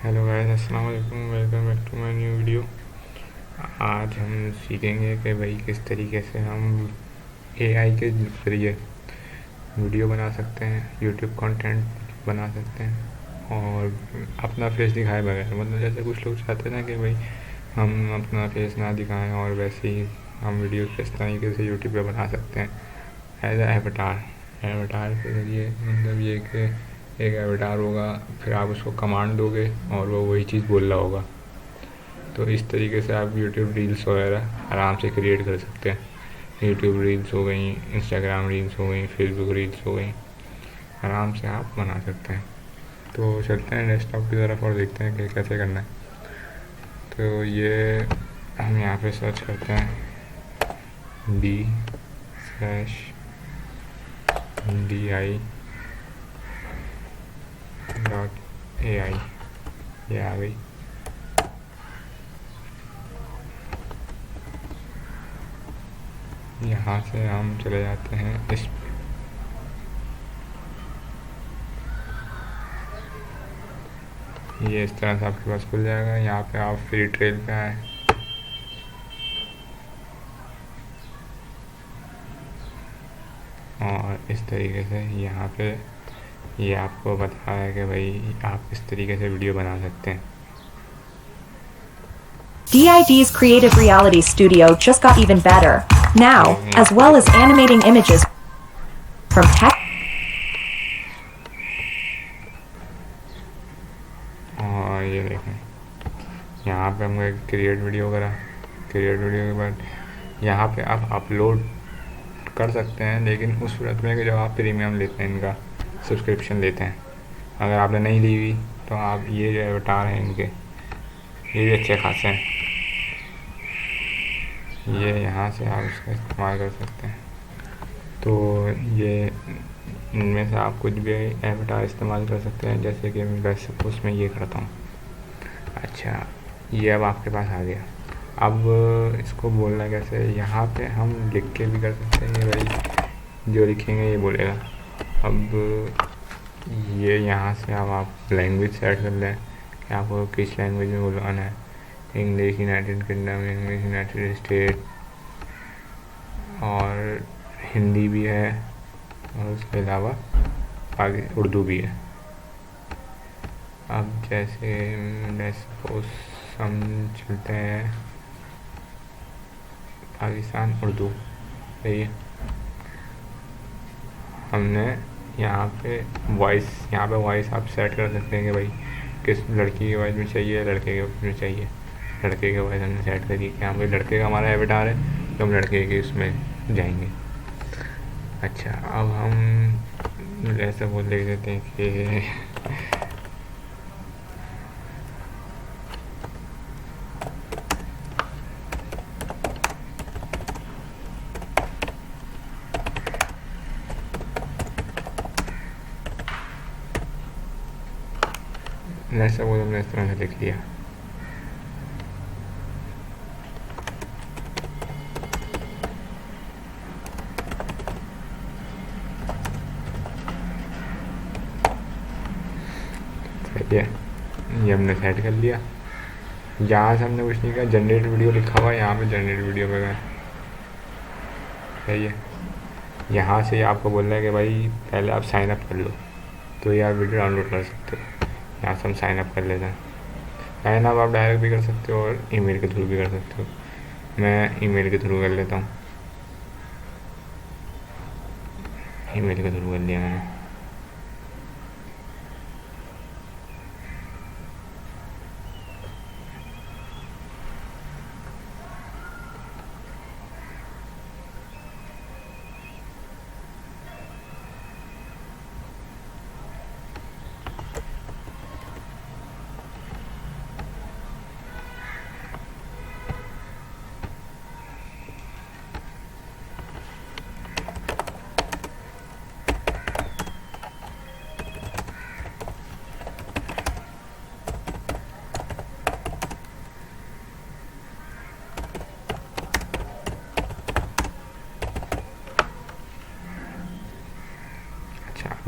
Hello guys, अस्सलाम वालेकुम। Welcome back to my new video. आज हम सीखेंगे कि भाई किस तरीके से हम एआई के ज़रिए वीडियो बना सकते हैं, यूट्यूब कंटेंट बना सकते हैं और अपना फेस दिखाए बगैर। मतलब जैसे कुछ लोग चाहते हैं ना कि भाई हम अपना फेस ना दिखाएं और वैसे ही हम वीडियो किस तरीके से यूट्यूब पे बना सकते हैं एज एवटार। एवटार के ज़रिए मतलब ये कि एक एवटार होगा, फिर आप उसको कमांड दोगे और वो वही चीज़ बोल रहा होगा। तो इस तरीके से आप यूट्यूब रील्स वगैरह आराम से क्रिएट कर सकते हैं। यूट्यूब रील्स हो गई, इंस्टाग्राम रील्स हो गई, फेसबुक रील्स हो गई, आराम से आप बना सकते हैं। तो चलते हैं डेस्कटॉप की तरफ और देखते हैं कि कैसे करना है। तो ये हम यहाँ पे सर्च करते हैं D-DI.ai, ये आ गई। यहाँ से हम चले जाते हैं इस ये इस तरह से आपके पास खुल जाएगा। यहाँ पे आप फ्री ट्रेल पे आए और इस तरीके से यहाँ पे ये आपको बता रहा है कि भाई आप किस तरीके से वीडियो बना सकते हैं। D-DI.ai's creative reality studio just got even better. Now, as well as animating images from text. और ये देखें, यहाँ पे हमको एक क्रिएट वीडियो करा। क्रिएट वीडियो के बाद यहाँ पे आप अपलोड कर सकते हैं, लेकिन उस सूरत में कि जब आप प्रीमियम लेते हैं, इनका सब्सक्रिप्शन लेते हैं। अगर आपने नहीं ली हुई तो आप ये जो एवटार हैं इनके, ये भी अच्छे खासे हैं, ये यहाँ से आप इसका इस्तेमाल कर सकते हैं। तो ये इनमें से आप कुछ भी एवटार इस्तेमाल कर सकते हैं, जैसे कि मैं सपोज मैं ये करता हूँ। अच्छा, ये अब आपके पास आ गया। अब इसको बोलना कैसे, यहाँ पे हम लिख के भी कर सकते हैं। ये भाई जो लिखेंगे ये बोलेगा। अब ये यहाँ से अब आप लैंग्वेज सेट कर लें कि आपको किस लैंग्वेज में बोलवाना है। English United kingdom, English United state, और हिंदी भी है, और उसके अलावा आगे उर्दू भी है। अब जैसे सपोज हम चलते हैं पाकिस्तान उर्दू, सही है। हमने यहाँ पे वॉइस आप सेट कर सकते हैं कि भाई किस लड़की के वॉइस में चाहिए, लड़के के वॉइस में चाहिए। लड़के के वॉइस हमने सेट करी कि हाँ भाई लड़के का हमारा एवटार है, तो हम लड़के के उसमें जाएंगे। अच्छा, अब हम ऐसा बोल लिख देते हैं कि ऐसा बोल हमने इस तरह से लिख लिया। सही है, ये हमने सेट कर लिया। यहाँ से हमने कुछ नहीं किया, जनरेट वीडियो लिखा हुआ है, यहाँ पे जनरेट वीडियो पे गए। सही है, यहाँ से आपको बोल रहा है कि भाई पहले आप साइन अप कर लो, तो ये आप वीडियो डाउनलोड कर सकते हो। यहाँ से हम साइन अप कर लेते हैं। साइन अप आप डायरेक्ट भी कर सकते हो और ईमेल के थ्रू भी कर सकते हो। मैं ईमेल के थ्रू कर लेता हूँ। ईमेल के थ्रू कर लिया मैंने।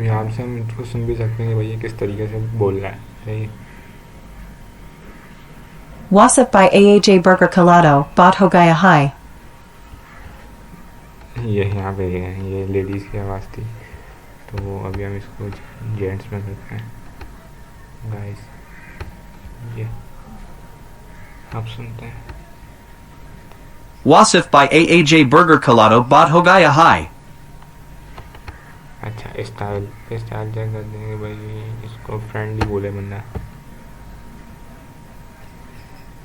यहाँ से हम इसको सुन भी सकते हैं कि भाई ये किस तरीके से बोल रहा है। सही, Wasif by AAJ Burger Colado, Baat Ho Gaya Hai. ये यहाँ पे ये लेडीज़ की आवाज़ थी, तो अभी हम इसको जेंट्स में करते हैं। गाइस ये आप सुनते हैं। Wasif by AAJ Burger Colado, Baat Ho Gaya Hai. अच्छा स्टाइल चेक कर देंगे भाई, इसको फ्रेंडली बोले बंदा।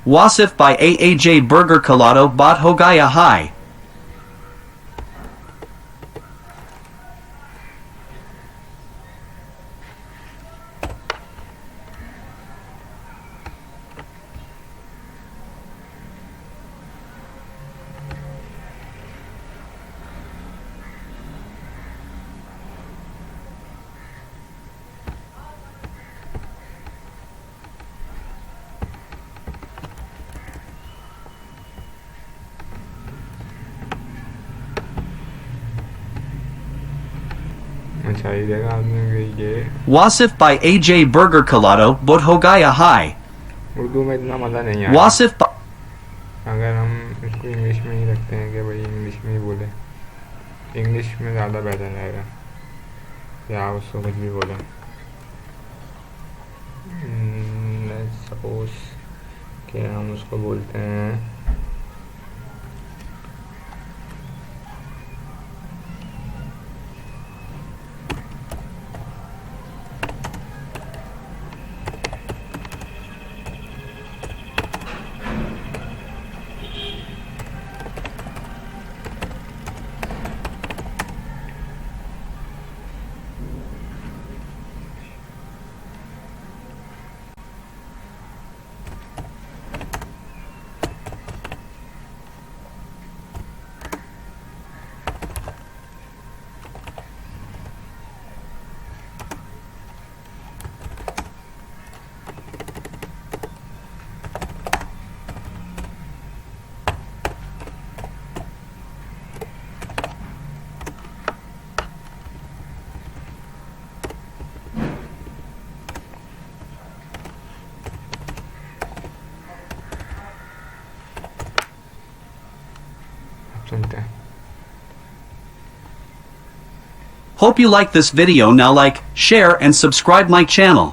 Wasif by AAJ Burger Colado, Baat Ho Gaya Hai. अच्छा ये देखा आपने ये Wasif by AJ Burger Colado, Baat Ho Gaya Hai. Urdu में इतना मज़ा नहीं आया। Wasif by अगर हम इसको इंग्लिश में ही रखते हैं कि भाई इंग्लिश में ही बोले, इंग्लिश में ज़्यादा बेहतर रहेगा, या उसको कुछ भी बोले। सपोज कि हम उसको बोलते हैं सुनते हैं। Hope you like this video. Now like, share and subscribe my channel.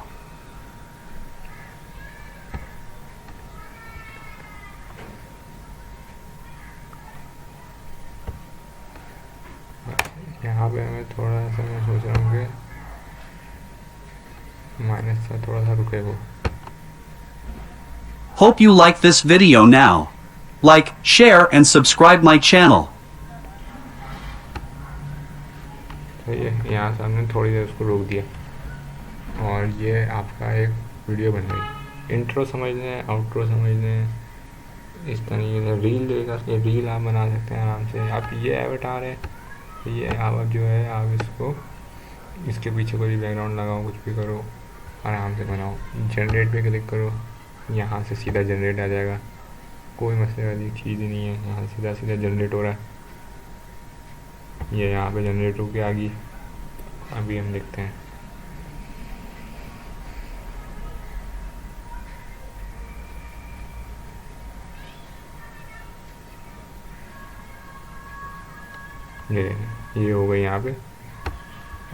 यहाँ पे हमें थोड़ा सा, मैं सोच रहा हूँ कि माइनस सा थोड़ा सा रुके वो। Hope you like this video now. Like, share and subscribe my channel. तो ये यहाँ से हमने थोड़ी देर उसको रोक दिया और ये आपका एक वीडियो बन गई। इंट्रो समझ लें, आउट्रो समझ लें, इस तरीके से रील देगा, ये रील आप बना सकते हैं आराम से। आप ये एवटार है, ये आप जो है आप इसको, इसके पीछे कोई बैकग्राउंड लगाओ, कुछ भी करो, आराम से बनाओ। जनरेट पे क्लिक करो, यहाँ से सीधा जनरेट आ जाएगा, कोई मसले वाली चीज़ ही नहीं है। यहाँ सीधा सीधा जनरेट हो रहा है, ये यहाँ पे जनरेट होके आ गई। अभी हम देखते हैं, ये हो गई यहाँ पे।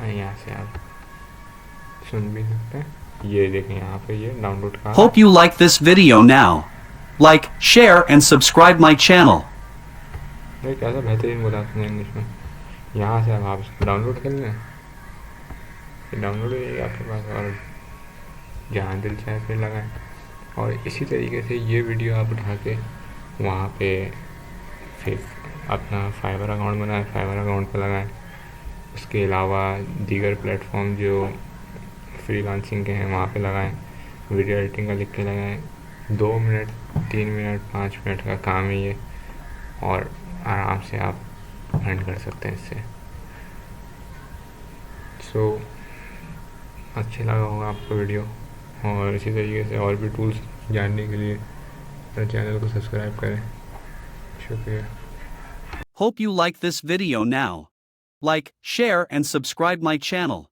यहाँ से आप सुन भी सकते हैं, ये देखें यहाँ पे ये डाउनलोड का। Hope you like this video now. Like, share and subscribe my channel. ये कैसा बेहतरीन बोला आपने इंग्लिश में। यहाँ से अब आप इसको डाउनलोड कर लें, ये डाउनलोड हो जाएगा आपके पास, और जहाँ दिल चाहे फिर लगाएं। और इसी तरीके से ये वीडियो आप उठा के वहाँ पे फिर अपना फाइवर अकाउंट बनाएं, फाइवर अकाउंट पर लगाएं। उसके अलावा दीगर प्लेटफॉर्म जो फ्रीलांसिंग के हैं वहाँ पे लगाएं, वीडियो एडिटिंग का लिख के लगाएं। 2 मिनट 3 मिनट 5 मिनट का काम है ये, और आराम से आप अर्न कर सकते हैं इससे। सो अच्छा लगा होगा आपको वीडियो, और इसी तरीके से और भी टूल्स जानने के लिए तो चैनल को सब्सक्राइब करें। शुक्रिया। Hope you like this video now. Like, share and subscribe my channel.